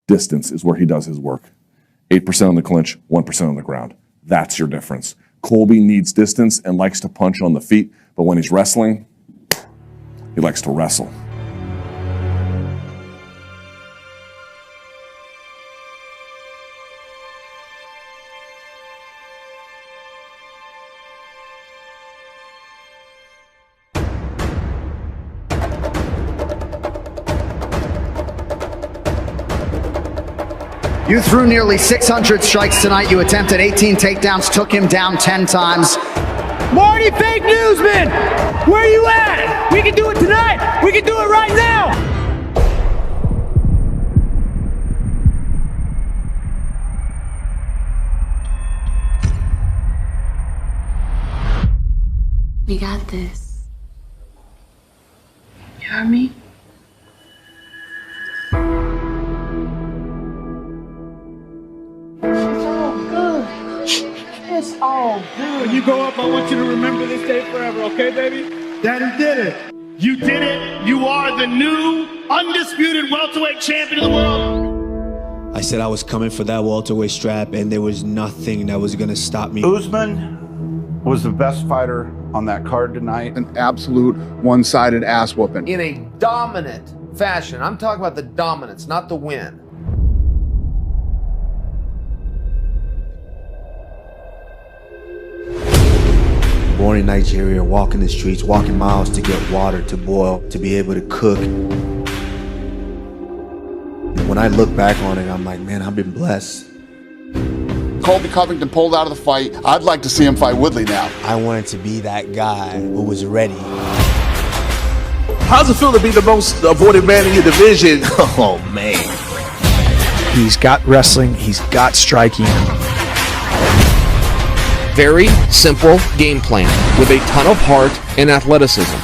distance is where he does his work. 8% on the clinch, 1% on the ground. That's your difference. Colby needs distance and likes to punch on the feet, but when he's wrestling, he likes to wrestle. You threw nearly 600 strikes tonight. You attempted 18 takedowns, took him down 10 times. Marty Fake Newsman, where you at? We can do it tonight. We can do it right now. We got this. You heard me? It's all good. When you grow up, I want you to remember this day forever, okay, baby? Daddy did it. You did it. You are the new, undisputed welterweight champion of the world. I said I was coming for that welterweight strap, and there was nothing that was going to stop me. Usman was the best fighter on that card tonight. An absolute one-sided ass whooping. In a dominant fashion. I'm talking about the dominance, not the win. Born in Nigeria, walking the streets, walking miles to get water to boil, to be able to cook. When I look back on it, I'm like, man, I've been blessed. Colby Covington pulled out of the fight. I'd like to see him fight Woodley now. I wanted to be that guy who was ready. How's it feel to be the most avoided man in your division? Oh, man. He's got wrestling, he's got striking. Very simple game plan with a ton of heart and athleticism.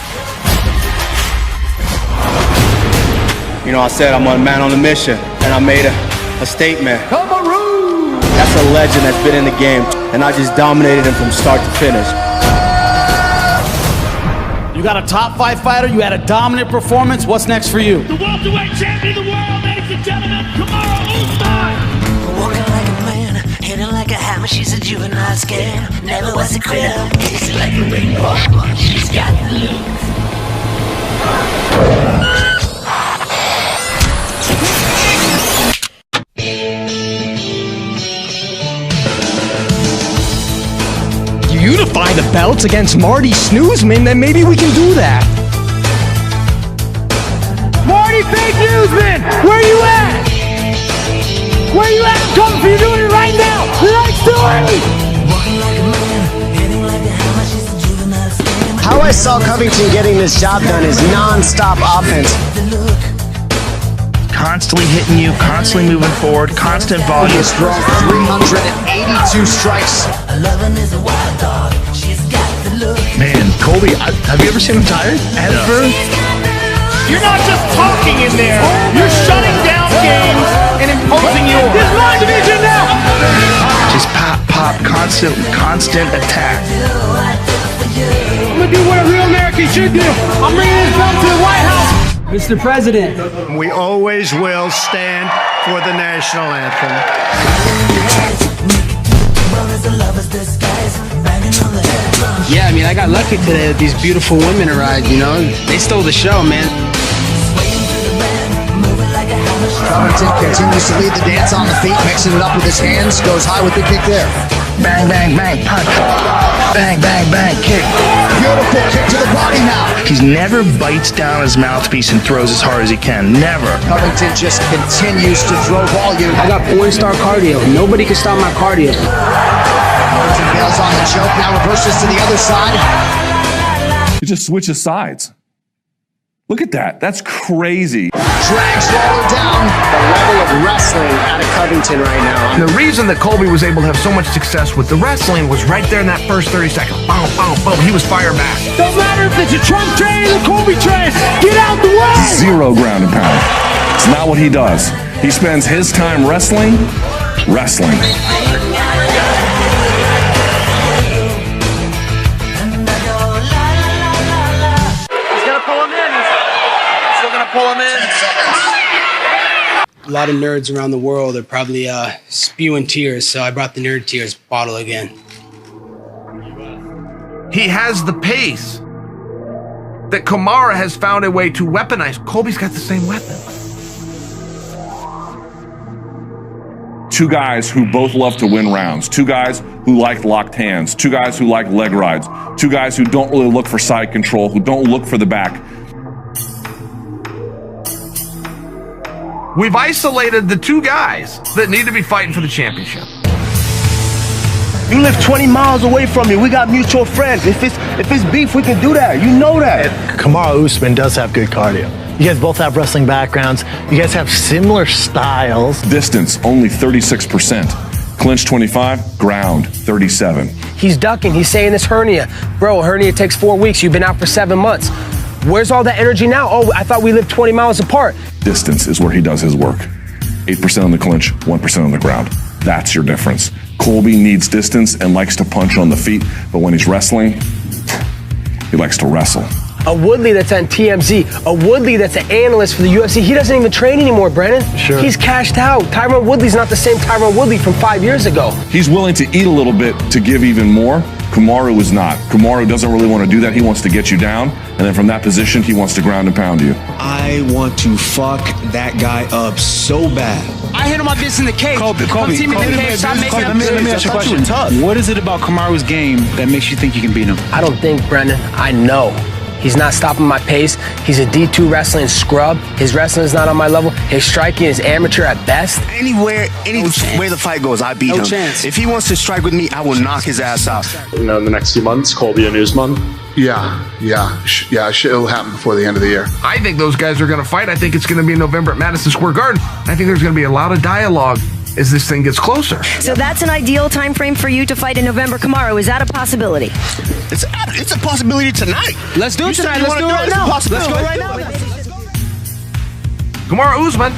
You know, I said I'm a man on a mission, and I made a statement. Kamaru! That's a legend that's been in the game, and I just dominated him from start to finish. You got a top 5 fighter, you had a dominant performance. What's next for you? The welterweight champion of the world, ladies and gentlemen, Kamaru Usman! Walking like a man, hitting like a hammer, she's a juvenile scam. Never was a quitter, tasted like a rainbow. She's got the look. Unify the belts against Marty Snoozman, then maybe we can do that. Marty Fake Newsman, where you at? Where you at? I'm coming for you, doing it right now. Let's do it! How I saw Covington getting this job done is non-stop offense. Constantly hitting you, constantly moving forward, constant volume. He's thrown 382 strikes. Man, Colby, have you ever seen him tired? Ever? You're not just talking in there. You're shutting down games and imposing yours. This line division now. Just pop, pop, constant attack. I'm gonna do what a real American should do. I'm bringing this belt to the White House. Mr. President. We always will stand for the national anthem. Yeah, I mean, I got lucky today that these beautiful women arrived, you know? They stole the show, man. Covington continues to lead the dance on the feet, mixing it up with his hands, goes high with the kick there. Bang, bang, bang, punch. Bang, bang, bang, kick. Beautiful kick to the body now. He never bites down his mouthpiece and throws as hard as he can. Never. Covington just continues to throw volume. I got porn-star cardio. Nobody can stop my cardio. Covington bails on the choke, now reverses to the other side. He just switches sides. Look at that. That's crazy. Drags Lawler down. The level of wrestling out of Covington right now. And the reason that Colby was able to have so much success with the wrestling was right there in that first 30 seconds. Boom, boom, boom. He was fire back. Don't matter if it's a Trump train or the Colby train. Get out the way. Zero ground and pound. It's not what he does. He spends his time wrestling. Pull him in. A lot of nerds around the world are probably spewing tears, so I brought the nerd tears bottle again. He has the pace that Kamaru has found a way to weaponize. Colby's got the same weapon. Two guys who both love to win rounds. Two guys who like locked hands. Two guys who like leg rides. Two guys who don't really look for side control, who don't look for the back. We've isolated the two guys that need to be fighting for the championship. You live 20 miles away from me. We got mutual friends. If it's beef, we can do that. You know that. Kamaru Usman does have good cardio. You guys both have wrestling backgrounds. You guys have similar styles. Distance, only 36%. Clinch 25, ground 37. He's ducking. He's saying this hernia. Bro, a hernia takes 4 weeks. You've been out for 7 months. Where's all that energy now? Oh, I thought we lived 20 miles apart. Distance is where he does his work. 8% on the clinch, 1% on the ground. That's your difference. Colby needs distance and likes to punch on the feet, but when he's wrestling, he likes to wrestle. A Woodley that's on TMZ, a Woodley that's an analyst for the UFC, he doesn't even train anymore, Brennan. Sure. He's cashed out. Tyron Woodley's not the same Tyron Woodley from 5 years ago. He's willing to eat a little bit to give even more. Kamaru is not. Kamaru doesn't really want to do that. He wants to get you down, and then from that position, he wants to ground and pound you. I want to fuck that guy up so bad. I handle my business in the cage. Colby, Come see me in the cage. Stop making up let me ask you a question. What is it about Kamaru's game that makes you think you can beat him? I don't think, Brendan. I know. He's not stopping my pace. He's a D2 wrestling scrub. His wrestling is not on my level. His striking is amateur at best. Any way the fight goes, I beat him. Chance. If he wants to strike with me, I will knock his ass out. In the next few months, Colby and Usman. It'll happen before the end of the year. I think those guys are going to fight. I think it's going to be in November at Madison Square Garden. I think there's going to be a lot of dialogue as this thing gets closer. So that's an ideal time frame for you to fight in November. Kamaru, is that a possibility? It's a possibility tonight. Let's do it tonight. Let's do it right now. Let's go right now. Kamaru Usman,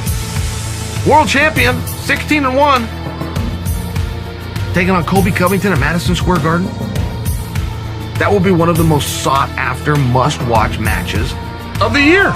world champion, 16-1, taking on Colby Covington at Madison Square Garden. That will be one of the most sought-after, must-watch matches of the year.